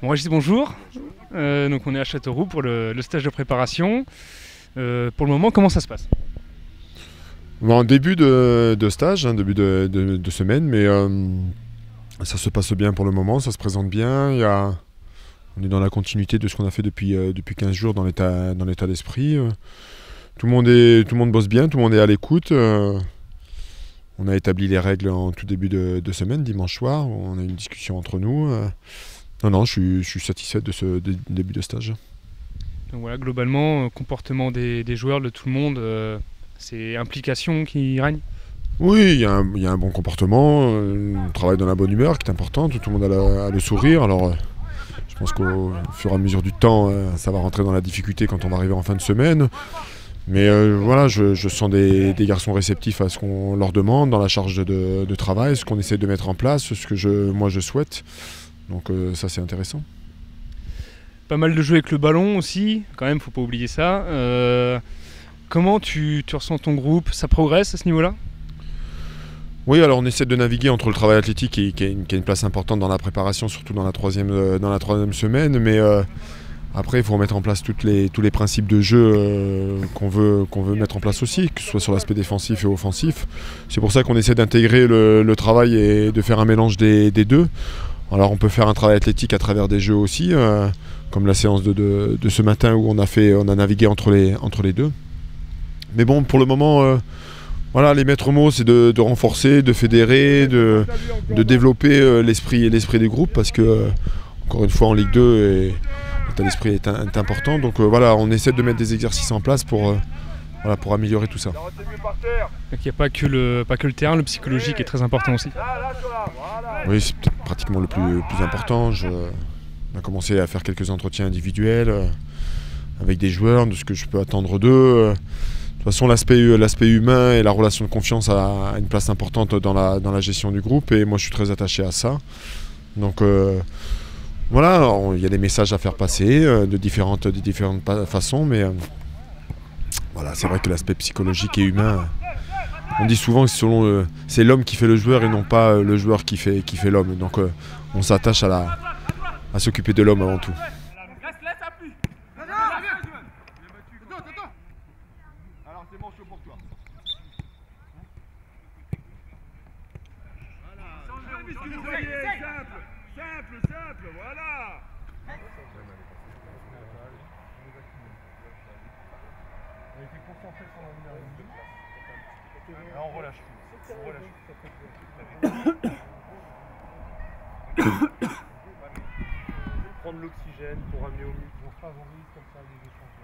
Bon, Régis, bonjour. Donc on est à Châteauroux pour le stage de préparation. Pour le moment, comment ça se passe? En début de stage, début de semaine, mais ça se passe bien pour le moment, ça se présente bien. On est dans la continuité de ce qu'on a fait depuis 15 jours dans l'état d'esprit. Tout le monde bosse bien, tout le monde est à l'écoute. On a établi les règles en tout début de semaine, dimanche soir. On a eu une discussion entre nous. Non, je suis satisfait de ce début de stage. Donc voilà, globalement, comportement des joueurs, de tout le monde, c'est implication qui règne? Oui, il y a un bon comportement, on travaille dans la bonne humeur qui est important, tout le monde a le sourire. Alors je pense qu'au fur et à mesure du temps, ça va rentrer dans la difficulté quand on va arriver en fin de semaine. Mais voilà, je sens des garçons réceptifs à ce qu'on leur demande dans la charge de travail, ce qu'on essaie de mettre en place, ce que moi je souhaite. Donc ça c'est intéressant. Pas mal de jeux avec le ballon aussi, quand même, faut pas oublier ça. Comment tu ressens ton groupe? Ça progresse à ce niveau-là? Oui, alors on essaie de naviguer entre le travail athlétique qui a une place importante dans la préparation, surtout dans la troisième semaine, mais après il faut remettre en place tous les principes de jeu qu'on veut mettre en place aussi, que ce soit sur l'aspect défensif et offensif. C'est pour ça qu'on essaie d'intégrer le travail et de faire un mélange des deux. Alors on peut faire un travail athlétique à travers des jeux aussi, comme la séance de ce matin où on a navigué entre les deux. Mais bon, pour le moment, voilà, les maîtres mots, c'est de renforcer, de fédérer, de développer l'esprit du groupe, parce que, encore une fois, en Ligue 2, l'état d'esprit est important. Donc voilà, on essaie de mettre des exercices en place pour améliorer tout ça. Donc il n'y a pas que le terrain, le psychologique est très important aussi. Oui, c'est peut-être pratiquement le plus important. On a commencé à faire quelques entretiens individuels avec des joueurs, de ce que je peux attendre d'eux. De toute façon, l'aspect humain et la relation de confiance a une place importante dans la gestion du groupe, et moi je suis très attaché à ça. Donc voilà, il y a des messages à faire passer de différentes façons, mais voilà, c'est vrai que l'aspect psychologique et humain, on dit souvent que c'est l'homme qui fait le joueur et non pas le joueur qui fait l'homme. Donc on s'attache à s'occuper de l'homme avant tout. Alors c'est bon, chaud pour toi. Simple, voilà. On était concentré sur la on relâche. Prendre l'oxygène pour ramener au mieux. On favorise comme ça les échanges.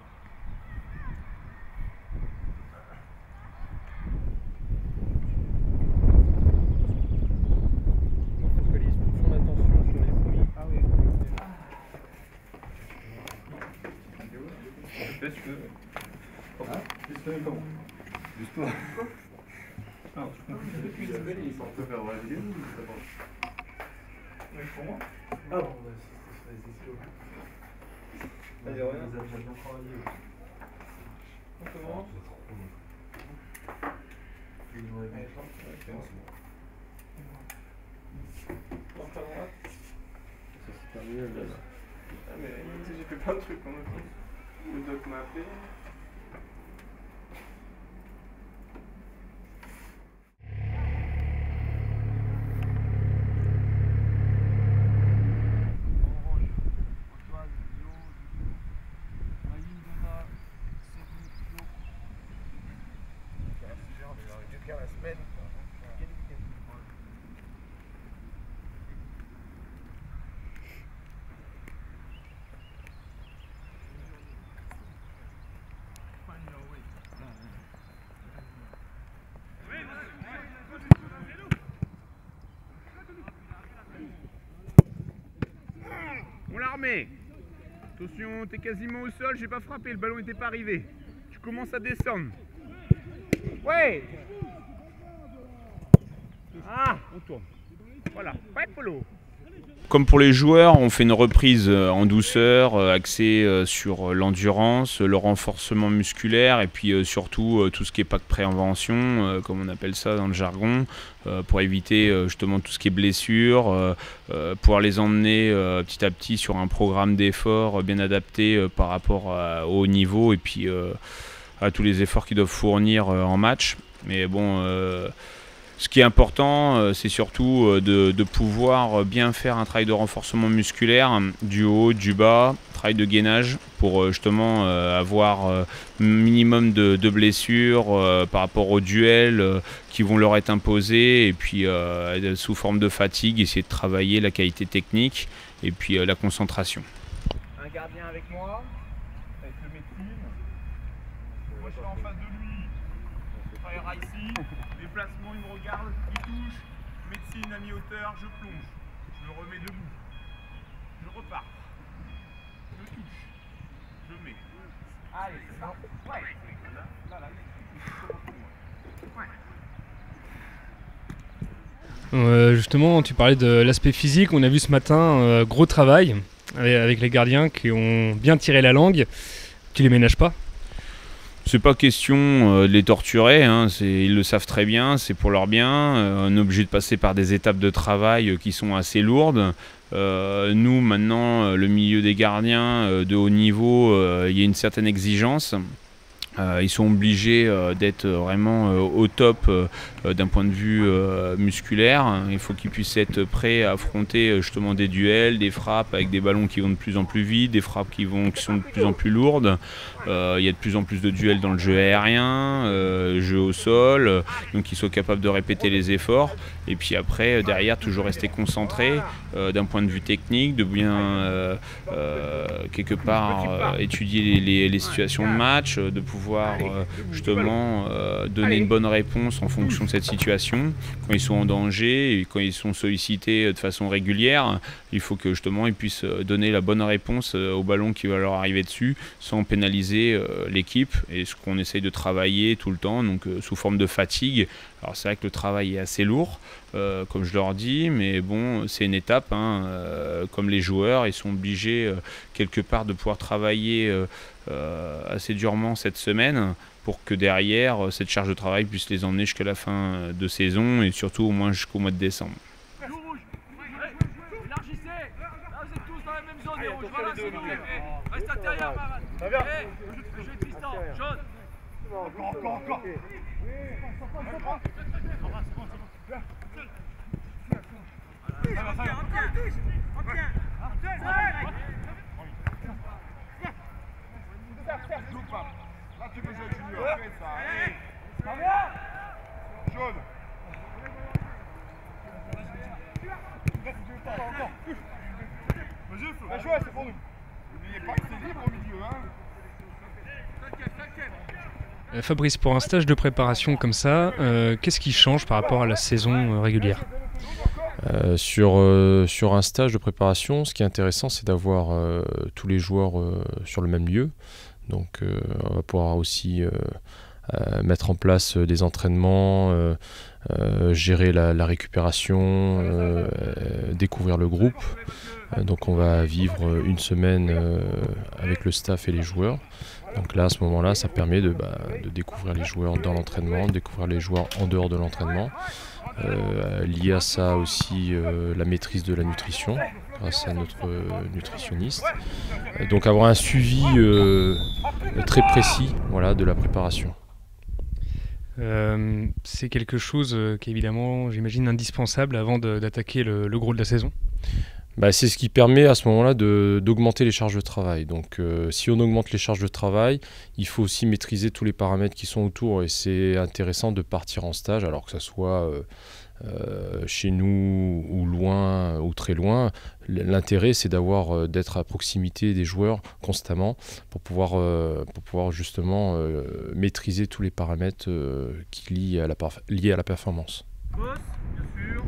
Tu peux. Comment? Juste toi. Non, je comprends. Depuis Isabelle, il s'en peut faire voir la vidéo ou ça pas? Oui, pour moi. Ah bon, c'est slow. Allez, rien. Vous avez bien travaillé. On commence. Porte à droite. Ça c'est terminé là. Ah mais j'ai fait plein de trucs en même temps. Le doc m'a appelé. La semaine. remets. Attention, t'es quasiment au sol, j'ai pas frappé, le ballon n'était pas arrivé. Tu commences à descendre. Ouais. Ah, on tourne. Voilà, ouais, Polo. Comme pour les joueurs, on fait une reprise en douceur, axée sur l'endurance, le renforcement musculaire et puis surtout tout ce qui est pack prévention, comme on appelle ça dans le jargon, pour éviter justement tout ce qui est blessure, pouvoir les emmener petit à petit sur un programme d'effort bien adapté par rapport au haut niveau et puis à tous les efforts qu'ils doivent fournir en match. Mais bon... ce qui est important, c'est surtout de pouvoir bien faire un travail de renforcement musculaire, du haut, du bas, travail de gainage, pour justement avoir minimum de blessures par rapport aux duels qui vont leur être imposés, et puis sous forme de fatigue, essayer de travailler la qualité technique et puis la concentration. Un gardien avec moi, avec le médecine. Moi je suis en face de lui, il travaillera ici. Déplacement, il me regarde, il touche, médecine à mi-hauteur, je plonge, je le remets debout, je repars, je touche, je mets. Allez, c'est ça. Ouais. Justement, tu parlais de l'aspect physique. On a vu ce matin gros travail avec les gardiens qui ont bien tiré la langue. Tu les ménages pas? C'est pas question de les torturer, hein. Ils le savent très bien, c'est pour leur bien. On est obligé de passer par des étapes de travail qui sont assez lourdes. Nous, maintenant, le milieu des gardiens de haut niveau, il y a une certaine exigence. Ils sont obligés d'être vraiment au top d'un point de vue musculaire. Il faut qu'ils puissent être prêts à affronter justement des duels, des frappes avec des ballons qui vont de plus en plus vite, des frappes qui sont de plus en plus lourdes. Il y a de plus en plus de duels dans le jeu aérien, jeu au sol, donc qu'ils soient capables de répéter les efforts. Et puis après, derrière, toujours rester concentré d'un point de vue technique, de bien quelque part étudier les situations de match, de pouvoir justement donner une bonne réponse en fonction de cette situation. Quand ils sont en danger et quand ils sont sollicités de façon régulière, il faut que justement ils puissent donner la bonne réponse au ballon qui va leur arriver dessus sans pénaliser l'équipe, et ce qu'on essaye de travailler tout le temps, donc sous forme de fatigue. Alors c'est vrai que le travail est assez lourd, comme je leur dis, mais bon, c'est une étape, hein, comme les joueurs, ils sont obligés quelque part de pouvoir travailler assez durement cette semaine pour que derrière, cette charge de travail puisse les emmener jusqu'à la fin de saison et surtout au moins jusqu'au mois de décembre. Élargissez. Là, vous êtes tous dans la même zone, les rouges. Voilà, s'il vous plaît. Reste à l'intérieur, Marad. Je vais Tristan. Jaune. Encore. Là, tu peux jouer Junior. Jaune. Vas-y, jouer, c'est pour nous. N'oubliez pas que c'est libre au milieu, hein. Fabrice, pour un stage de préparation comme ça, qu'est-ce qui change par rapport à la saison régulière? Sur un stage de préparation, ce qui est intéressant, c'est d'avoir tous les joueurs sur le même lieu. Donc on va pouvoir aussi mettre en place des entraînements, gérer la récupération, découvrir le groupe. Donc on va vivre une semaine avec le staff et les joueurs. Donc là, à ce moment-là, ça permet de découvrir les joueurs dans l'entraînement, de découvrir les joueurs en dehors de l'entraînement. Lié à ça aussi la maîtrise de la nutrition grâce à notre nutritionniste. Donc avoir un suivi très précis, voilà, de la préparation. C'est quelque chose qui est évidemment, j'imagine, indispensable avant d'attaquer le gros de la saison. C'est ce qui permet à ce moment-là d'augmenter les charges de travail. Donc si on augmente les charges de travail, il faut aussi maîtriser tous les paramètres qui sont autour. Et c'est intéressant de partir en stage, alors que ça soit chez nous ou loin ou très loin. L'intérêt, c'est d'être à proximité des joueurs constamment pour pouvoir justement maîtriser tous les paramètres qui liés à la performance. Boss, bien sûr.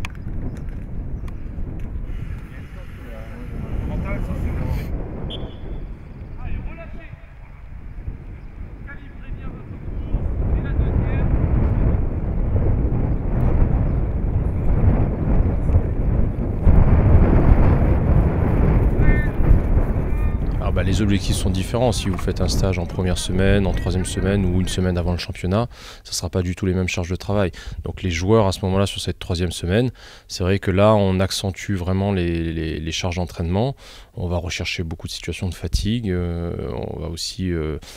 les objectifs sont différents. Si vous faites un stage en première semaine, en troisième semaine ou une semaine avant le championnat, ça ne sera pas du tout les mêmes charges de travail. Donc les joueurs à ce moment-là, sur cette troisième semaine, c'est vrai que là, on accentue vraiment les charges d'entraînement. On va rechercher beaucoup de situations de fatigue. On va aussi,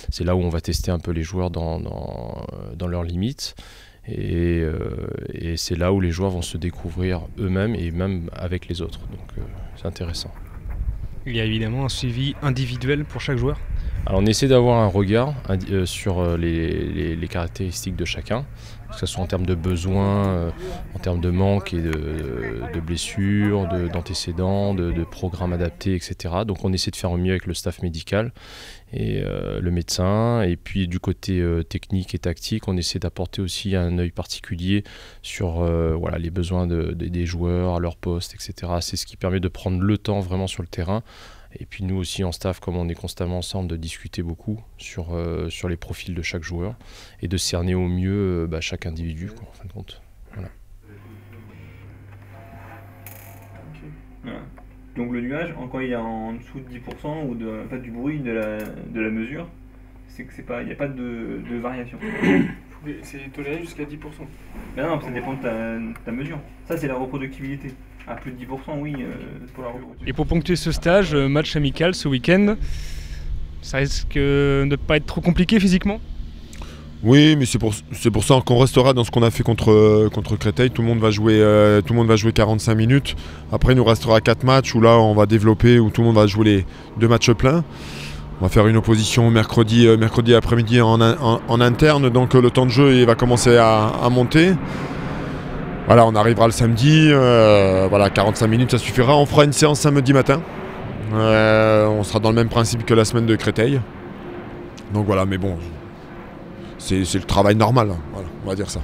c'est là où on va tester un peu les joueurs dans leurs limites. Et c'est là où les joueurs vont se découvrir eux-mêmes et même avec les autres. Donc c'est intéressant. Il y a évidemment un suivi individuel pour chaque joueur. Alors on essaie d'avoir un regard sur les caractéristiques de chacun, que ce soit en termes de besoins, en termes de manque et de blessures, d'antécédents, de programmes adaptés, etc. Donc on essaie de faire au mieux avec le staff médical et le médecin. Et puis du côté technique et tactique, on essaie d'apporter aussi un œil particulier sur les besoins des joueurs, à leur poste, etc. C'est ce qui permet de prendre le temps vraiment sur le terrain. Et puis nous aussi en staff, comme on est constamment ensemble, de discuter beaucoup sur les profils de chaque joueur et de cerner au mieux chaque individu, quoi, en fin de compte. Voilà. Okay. Voilà. Donc le nuage, quand il est en dessous de 10% ou du bruit de la mesure, c'est que il n'y a pas de variation. C'est toléré jusqu'à 10%. Ben non, ça dépend de ta mesure. Ça c'est la reproductibilité. À plus de 10%, oui, pour la reproduction. Et pour ponctuer ce stage, match amical ce week-end, ça risque de ne pas être trop compliqué physiquement? Oui, mais c'est pour ça qu'on restera dans ce qu'on a fait contre Créteil. Tout le monde va jouer 45 minutes. Après, il nous restera 4 matchs où là, on va développer, où tout le monde va jouer les 2 matchs pleins. On va faire une opposition mercredi après-midi en interne. Donc le temps de jeu il va commencer à monter. Voilà, on arrivera le samedi, 45 minutes ça suffira. On fera une séance samedi matin. On sera dans le même principe que la semaine de Créteil. Donc voilà, mais bon, c'est le travail normal, hein. Voilà, on va dire ça.